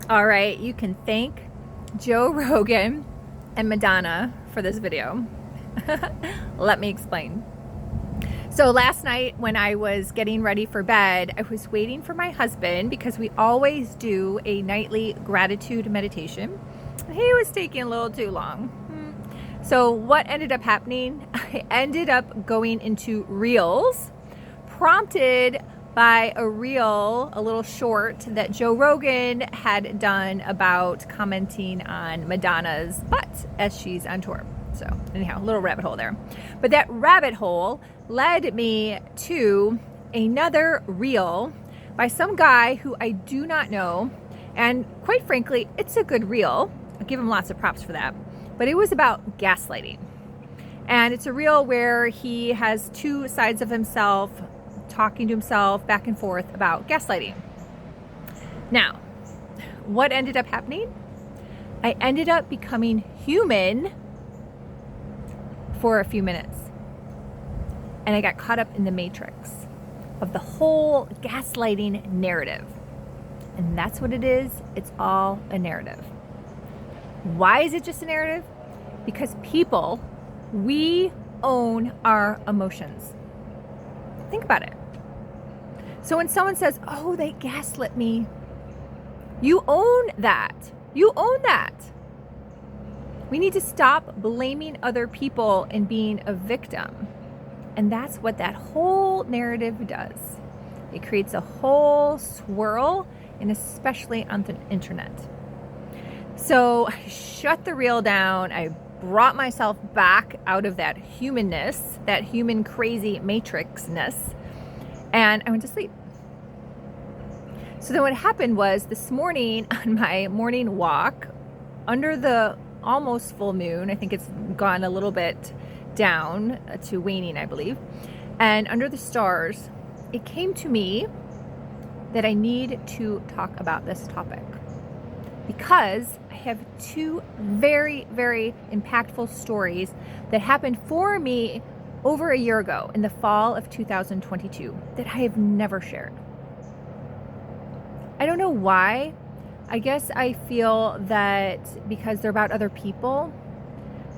All right, you can thank Joe Rogan and Madonna for this video. Let me explain. So last night when I was getting ready for bed, I was waiting for my husband because we always do a nightly gratitude meditation. He was taking a little too long. So what ended up happening? I ended up going into Reels, prompted by a reel, a little short that Joe Rogan had done about commenting on Madonna's butt as she's on tour. So anyhow, a little rabbit hole there. But that rabbit hole led me to another reel by some guy who I do not know. And quite frankly, it's a good reel. I'll give him lots of props for that. But it was about gaslighting. And it's a reel where he has two sides of himself talking to himself back and forth about gaslighting. Now, what ended up happening? I ended up becoming human for a few minutes. And I got caught up in the matrix of the whole gaslighting narrative. And that's what it is. It's all a narrative. Why is it just a narrative? Because people, we own our emotions. Think about it. So when someone says, oh, they gaslit me, you own that. You own that. We need to stop blaming other people and being a victim. And that's what that whole narrative does. It creates a whole swirl, and especially on the internet. So I shut the reel down. I brought myself back out of that humanness, that human crazy matrixness, and I went to sleep. So then what happened was this morning on my morning walk, under the almost full moon, I think it's gone a little bit down to waning, I believe, and under the stars, it came to me that I need to talk about this topic because I have two very, very impactful stories that happened for me over a year ago in the fall of 2022 that I have never shared. I don't know why. I guess I feel that because they're about other people.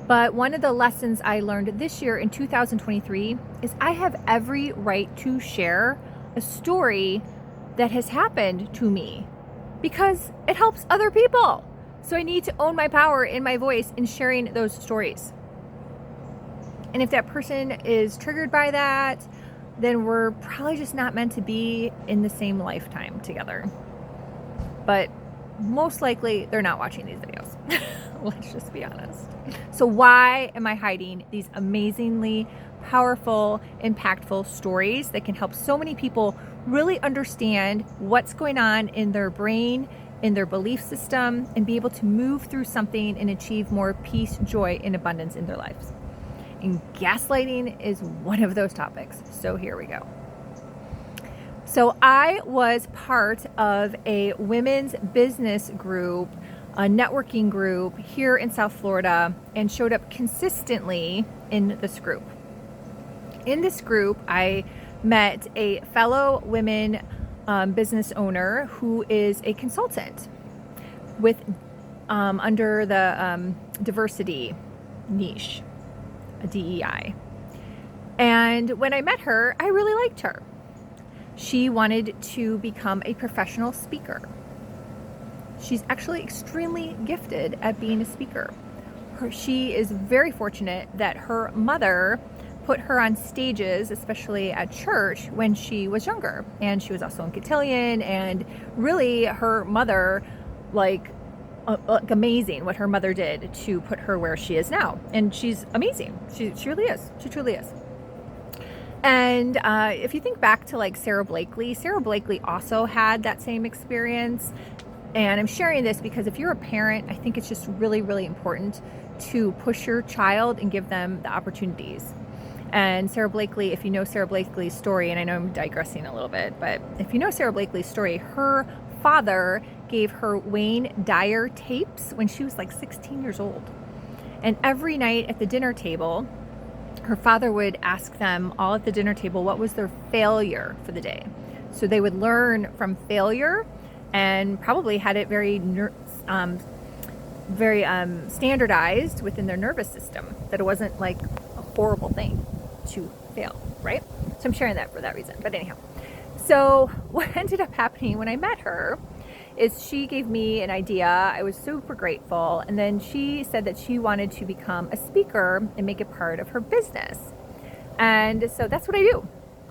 But one of the lessons I learned this year in 2023 is I have every right to share a story that has happened to me because it helps other people. So I need to own my power in my voice in sharing those stories. And if that person is triggered by that, then we're probably just not meant to be in the same lifetime together. But most likely they're not watching these videos. Let's just be honest. So why am I hiding these amazingly powerful, impactful stories that can help so many people really understand what's going on in their brain, in their belief system, and be able to move through something and achieve more peace, joy, and abundance in their lives? And gaslighting is one of those topics. So here we go. So I was part of a women's business group, a networking group here in South Florida, and showed up consistently in this group. In this group, I met a fellow women business owner who is a consultant with under the diversity niche, a DEI. And when I met her, I really liked her. She wanted to become a professional speaker. She's actually extremely gifted at being a speaker. She is very fortunate that her mother put her on stages, especially at church, when she was younger. And she was also in cotillion, and really her mother, like amazing what her mother did to put her where she is now. And she's amazing. She really is. She truly is. And if you think back to like Sarah Blakely also had that same experience. And I'm sharing this because if you're a parent, I think it's just really, really important to push your child and give them the opportunities. And Sarah Blakely, if you know Sarah Blakely's story, and I know I'm digressing a little bit, but if you know Sarah Blakely's story, her father gave her Wayne Dyer tapes when she was like 16 years old. And every night at the dinner table, her father would ask them all at the dinner table what was their failure for the day. So they would learn from failure and probably had it very standardized within their nervous system, that it wasn't like a horrible thing to fail, right? So I'm sharing that for that reason. But anyhow, so what ended up happening when I met her is she gave me an idea. I was super grateful. And then she said that she wanted to become a speaker and make it part of her business. And so that's what I do.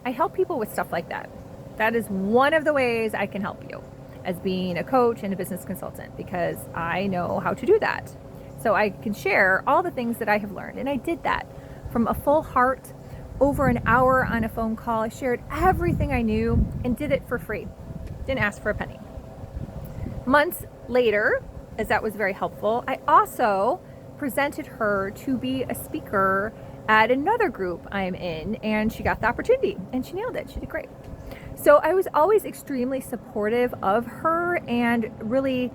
I help people with stuff like that. That is one of the ways I can help you, as being a coach and a business consultant, because I know how to do that. So I can share all the things that I have learned. And I did that from a full heart, over an hour on a phone call. I shared everything I knew and did it for free. Didn't ask for a penny. Months later, as that was very helpful, I also presented her to be a speaker at another group I'm in, and she got the opportunity and she nailed it. She did great. So I was always extremely supportive of her and really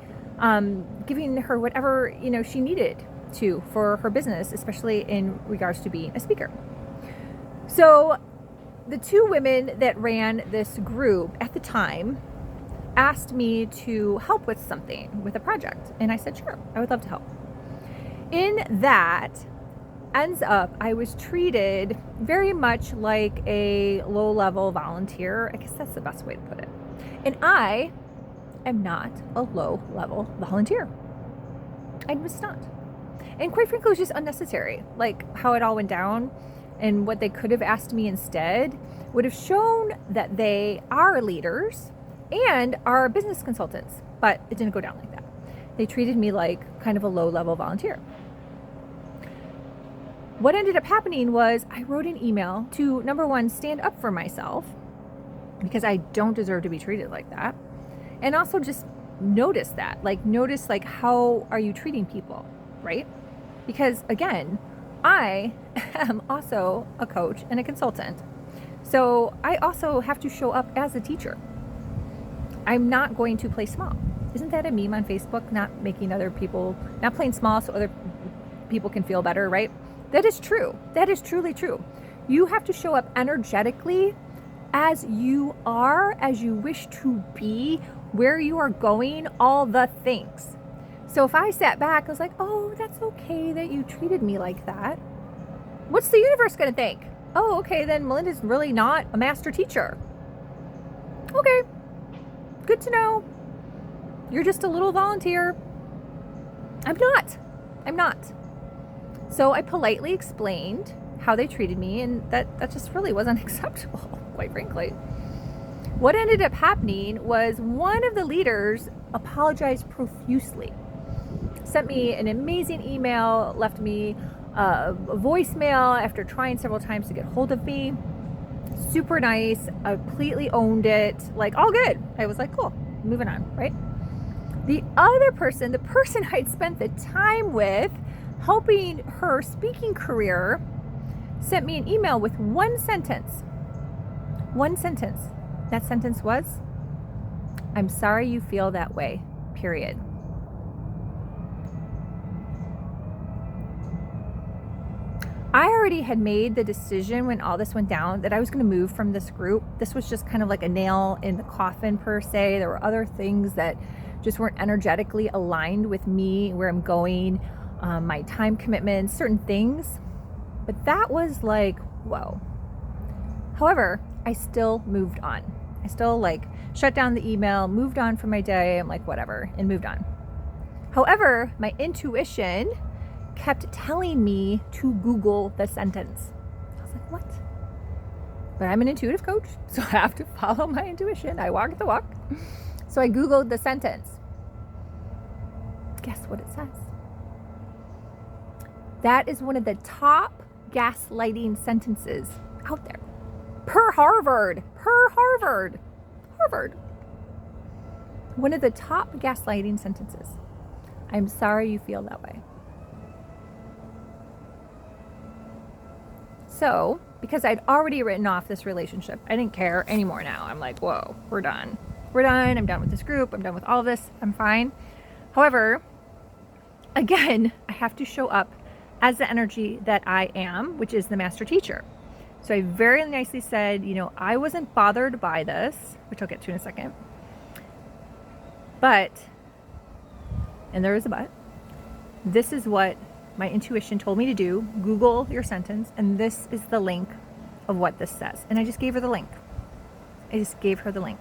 giving her whatever, she needed to for her business, especially in regards to being a speaker. So the two women that ran this group at the time asked me to help with something, with a project. And I said, sure, I would love to help. In that, ends up, I was treated very much like a low-level volunteer. I guess that's the best way to put it. And I am not a low-level volunteer. I was not. And quite frankly, it was just unnecessary. Like how it all went down and what they could have asked me instead would have shown that they are leaders and are business consultants. But it didn't go down like that. They treated me like kind of a low-level volunteer. What ended up happening was I wrote an email to, number one, stand up for myself, because I don't deserve to be treated like that. And also just notice how are you treating people, right? Because again, I am also a coach and a consultant. So I also have to show up as a teacher. I'm not going to play small. Isn't that a meme on Facebook? Not playing small so other people can feel better, right? That is true. That is truly true. You have to show up energetically as you are, as you wish to be, where you are going, all the things. So if I sat back, I was like, oh, that's okay that you treated me like that. What's the universe going to think? Oh, okay, then Melinda's really not a master teacher. Okay, good to know. You're just a little volunteer. I'm not. So I politely explained how they treated me, and that just really wasn't acceptable, quite frankly. What ended up happening was one of the leaders apologized profusely, sent me an amazing email, left me a voicemail after trying several times to get hold of me. Super nice, I completely owned it, like all good. I was like, cool, moving on, right? The other person, the person I'd spent the time with, helping her speaking career, sent me an email with one sentence. One sentence. That sentence was, I'm sorry you feel that way, period. I already had made the decision when all this went down that I was going to move from this group. This was just kind of like a nail in the coffin per se. There were other things that just weren't energetically aligned with me, where I'm going, my time commitments, certain things. But that was like, whoa. However, I still moved on. I still shut down the email, moved on from my day. I'm like, whatever, and moved on. However, my intuition kept telling me to Google the sentence. I was like, what? But I'm an intuitive coach, so I have to follow my intuition. I walk the walk. So I Googled the sentence. Guess what it says? That is one of the top gaslighting sentences out there. Per Harvard. One of the top gaslighting sentences. I'm sorry you feel that way. So, because I'd already written off this relationship, I didn't care anymore now. I'm like, whoa, we're done. I'm done with this group. I'm done with all of this. I'm fine. However, again, I have to show up as the energy that I am, which is the master teacher. So I very nicely said, I wasn't bothered by this, which I'll get to in a second. But, and there is a but, this is what my intuition told me to do. Google your sentence, and this is the link of what this says. And I just gave her the link. I just gave her the link.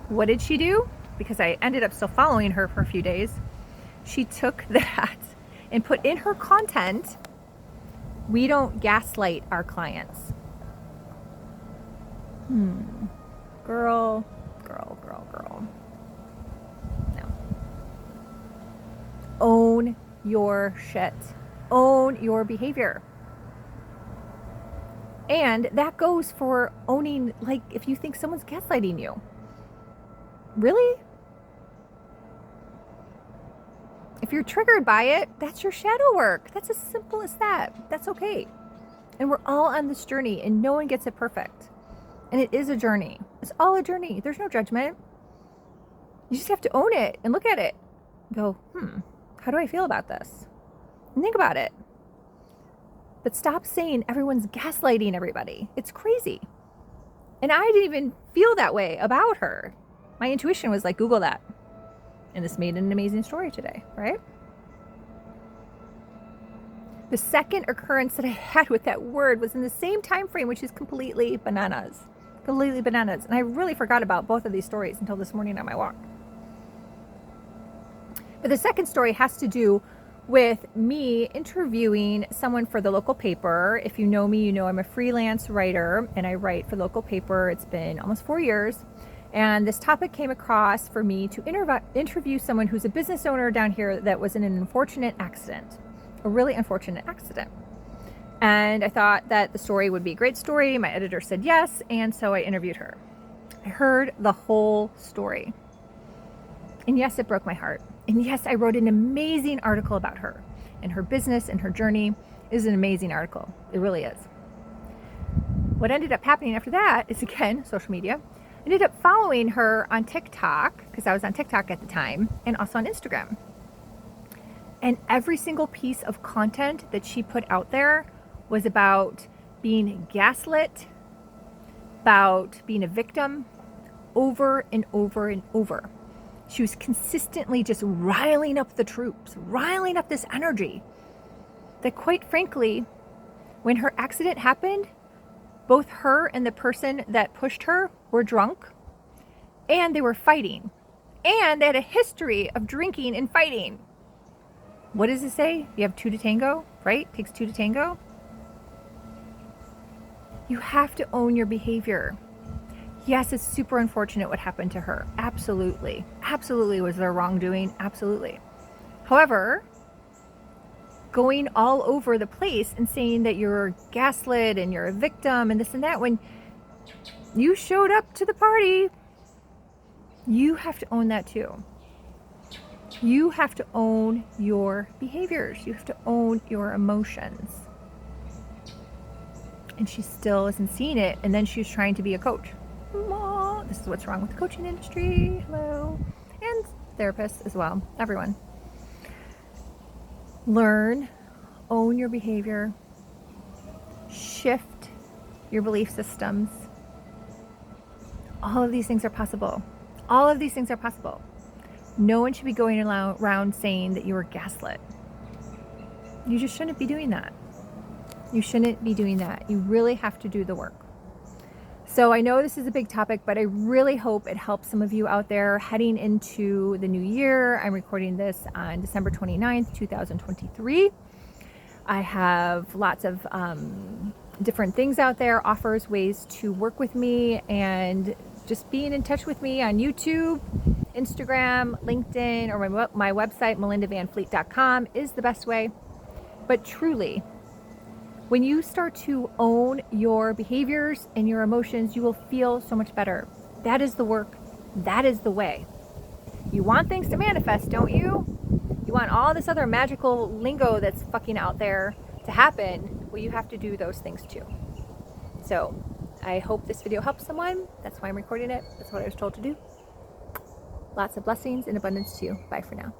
What did she do? Because I ended up still following her for a few days. She took that and put in her content, we don't gaslight our clients. Girl. No. Own your shit. Own your behavior. And that goes for owning, like, if you think someone's gaslighting you. Really? If you're triggered by it, that's your shadow work. That's as simple as that. That's okay. And we're all on this journey, and no one gets it perfect. And it is a journey. It's all a journey. There's no judgment. You just have to own it and look at it. Go, how do I feel about this? And think about it. But stop saying everyone's gaslighting everybody. It's crazy. And I didn't even feel that way about her. My intuition was like, Google that. And this made an amazing story today, right? The second occurrence that I had with that word was in the same time frame, which is completely bananas. Completely bananas. And I really forgot about both of these stories until this morning on my walk. But the second story has to do with me interviewing someone for the local paper. If you know me, you know I'm a freelance writer, and I write for the local paper. It's been almost 4 years. And this topic came across for me to interview someone who's a business owner down here that was in an unfortunate accident, a really unfortunate accident. And I thought that the story would be a great story. My editor said yes, and so I interviewed her. I heard the whole story. And yes, it broke my heart. And yes, I wrote an amazing article about her and her business and her journey. It is an amazing article. It really is. What ended up happening after that is, again, social media. I ended up following her on TikTok, because I was on TikTok at the time, and also on Instagram. And every single piece of content that she put out there was about being gaslit, about being a victim, over and over and over. She was consistently just riling up the troops, riling up this energy that, quite frankly, when her accident happened, both her and the person that pushed her were drunk, and they were fighting, and they had a history of drinking and fighting. What does it say? You have two to tango, right? Takes two to tango. You have to own your behavior. Yes, it's super unfortunate what happened to her. Absolutely. Absolutely was there wrongdoing. Absolutely. However, going all over the place and saying that you're gaslit and you're a victim and this and that, when you showed up to the party, you have to own that too. You have to own your behaviors. You have to own your emotions. And she still isn't seeing it. And then she's trying to be a coach. This is what's wrong with the coaching industry. Hello. And therapists as well. Everyone. Learn, own your behavior, shift your belief systems. All of these things are possible. All of these things are possible. No one should be going around saying that you were gaslit. You just shouldn't be doing that. You shouldn't be doing that. You really have to do the work. So I know this is a big topic, but I really hope it helps some of you out there heading into the new year. I'm recording this on December 29th, 2023. I have lots of different things out there, offers, ways to work with me, and just being in touch with me on YouTube, Instagram, LinkedIn, or my website, melindavanfleet.com is the best way. But truly, when you start to own your behaviors and your emotions, you will feel so much better. That is the work. That is the way. You want things to manifest, don't you? You want all this other magical lingo that's fucking out there to happen. Well, you have to do those things too. So I hope this video helps someone. That's why I'm recording it. That's what I was told to do. Lots of blessings and abundance to you. Bye for now.